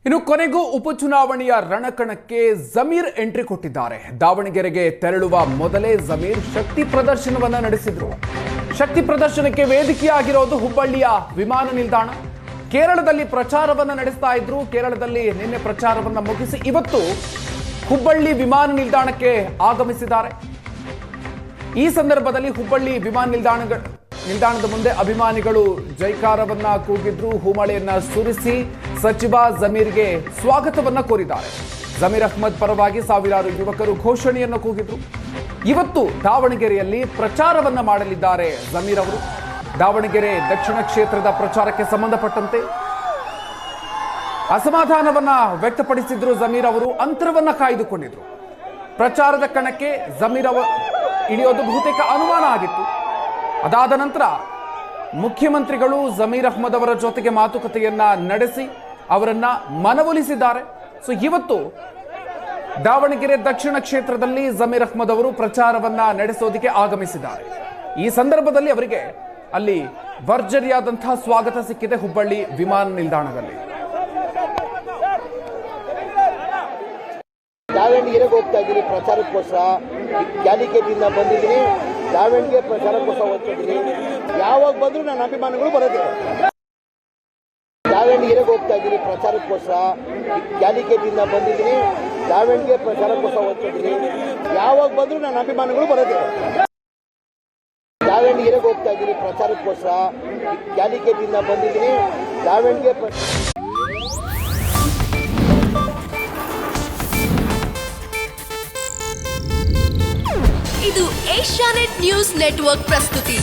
ಇನ್ನು ಕೊನೆಗೂ ಉಪಚುನಾವಣೆಯ ರಣಕಣಕ್ಕೆ ಜಮೀರ್ ಎಂಟ್ರಿ ಕೊಟ್ಟಿದ್ದಾರೆ. ದಾವಣಗೆರೆಗೆ ತೆರಳುವ ಮೊದಲೇ ಜಮೀರ್ ಶಕ್ತಿ ಪ್ರದರ್ಶನವನ್ನ ನಡೆಸಿದ್ರು. ಶಕ್ತಿ ಪ್ರದರ್ಶನಕ್ಕೆ ವೇದಿಕೆಯಾಗಿರೋದು ಹುಬ್ಬಳ್ಳಿಯ ವಿಮಾನ ನಿಲ್ದಾಣ. ಕೇರಳದಲ್ಲಿ ಪ್ರಚಾರವನ್ನ ನಡೆಸ್ತಾ ಇದ್ರು. ಕೇರಳದಲ್ಲಿ ನಿನ್ನೆ ಪ್ರಚಾರವನ್ನ ಮುಗಿಸಿ ಇವತ್ತು ಹುಬ್ಬಳ್ಳಿ ವಿಮಾನ ನಿಲ್ದಾಣಕ್ಕೆ ಆಗಮಿಸಿದ್ದಾರೆ. ಈ ಸಂದರ್ಭದಲ್ಲಿ ಹುಬ್ಬಳ್ಳಿ ವಿಮಾನ ನಿಲ್ದಾಣದ ಮುಂದೆ ಅಭಿಮಾನಿಗಳು ಜೈಕಾರವನ್ನ ಕೂಗಿದ್ರು. ಹೂಮಳೆಯನ್ನ ಸುರಿಸಿ ಸಚಿವ ಜಮೀರ್ಗೆ ಸ್ವಾಗತವನ್ನ ಕೋರಿದ್ದಾರೆ. ಜಮೀರ್ ಅಹ್ಮದ್ ಪರವಾಗಿ ಸಾವಿರಾರು ಯುವಕರು ಘೋಷಣೆಯನ್ನು ಕೂಗಿದ್ರು. ಇವತ್ತು ದಾವಣಗೆರೆಯಲ್ಲಿ ಪ್ರಚಾರವನ್ನ ಮಾಡಲಿದ್ದಾರೆ ಜಮೀರ್ ಅವರು. ದಾವಣಗೆರೆ ದಕ್ಷಿಣ ಕ್ಷೇತ್ರದ ಪ್ರಚಾರಕ್ಕೆ ಸಂಬಂಧಪಟ್ಟಂತೆ ಅಸಮಾಧಾನವನ್ನ ವ್ಯಕ್ತಪಡಿಸಿದ್ರು ಜಮೀರ್ ಅವರು. ಅಂತರವನ್ನ ಕಾಯ್ದುಕೊಂಡಿದ್ರು. ಪ್ರಚಾರದ ಕಣಕ್ಕೆ ಜಮೀರ್ ಅವರು ಇಳಿಯೋದು ಬಹುತೇಕ ಅನುಮಾನ ಆಗಿತ್ತು. ಅದಾದ ನಂತರ ಮುಖ್ಯಮಂತ್ರಿಗಳು ಜಮೀರ್ ಅಹ್ಮದ್ ಅವರ ಜೊತೆಗೆ ಮಾತುಕತೆಯನ್ನ ನಡೆಸಿ ಅವರನ್ನ ಮನವೊಲಿಸಿದ್ದಾರೆ. ಸೊ ಇವತ್ತು ದಾವಣಗೆರೆ ದಕ್ಷಿಣ ಕ್ಷೇತ್ರದಲ್ಲಿ ಜಮೀರ್ ಅಹ್ಮದ್ ಅವರು ಪ್ರಚಾರವನ್ನ ನಡೆಸೋದಕ್ಕೆ ಆಗಮಿಸಿದ್ದಾರೆ. ಈ ಸಂದರ್ಭದಲ್ಲಿ ಅವರಿಗೆ ಅಲ್ಲಿ ಭರ್ಜರಿಯಾದಂತಹ ಸ್ವಾಗತ ಸಿಕ್ಕಿದೆ ಹುಬ್ಬಳ್ಳಿ ವಿಮಾನ ನಿಲ್ದಾಣದಲ್ಲಿ. ದಾವಣಗೆರೆಗೆ ಹೋಗ್ತಾ ಇದ್ದೀನಿ ಪ್ರಚಾರಕ್ಕೋಸ್ಕರ. ಕ್ಯಾಲಿಕೇಟಿಂದ ಬಂದಿದ್ದೀನಿ. ದಾವಣಗೆರೆ ಪ್ರಚಾರಕ್ಕೋಸ್ಕರ ಹೋಗ್ತಿದ್ದೀನಿ. ಯಾವಾಗ ಬಂದರೂ ನನ್ನ ಅಭಿಮಾನಿಗಳು ಬರುತ್ತೆ. ದಾವಣಗೆರೆಗೆ ಹೋಗ್ತಾ ಇದ್ದೀನಿ ಪ್ರಚಾರಕ್ಕೋಸ್ಕರ. ಕ್ಯಾಲಿಕೇಟಿಂದ ಬಂದಿದ್ದೀನಿ. ದಾವಣಗೆರೆ ಪ್ರಚಾರಕ್ಕೋಸ್ಕರ ಹೋಗ್ತಿದ್ದೀನಿ. ಯಾವಾಗ ಬಂದರೂ ನನ್ನ ಅಭಿಮಾನಿಗಳು ಬರುತ್ತೆ. ದಾವಣಗೆರೆಗೆ ಹೋಗ್ತಾ ಇದ್ದೀನಿ ಪ್ರಚಾರಕ್ಕೋಸ್ಕರ. ಕ್ಯಾಲಿಕೇಟಿಂದ ಬಂದಿದ್ದೀನಿ. ದಾವಣಗೆರೆ ಇದು ಏಷ್ಯಾನೆಟ್ ನ್ಯೂಸ್ ನೆಟ್ವರ್ಕ್ ಪ್ರಸ್ತುತಿ.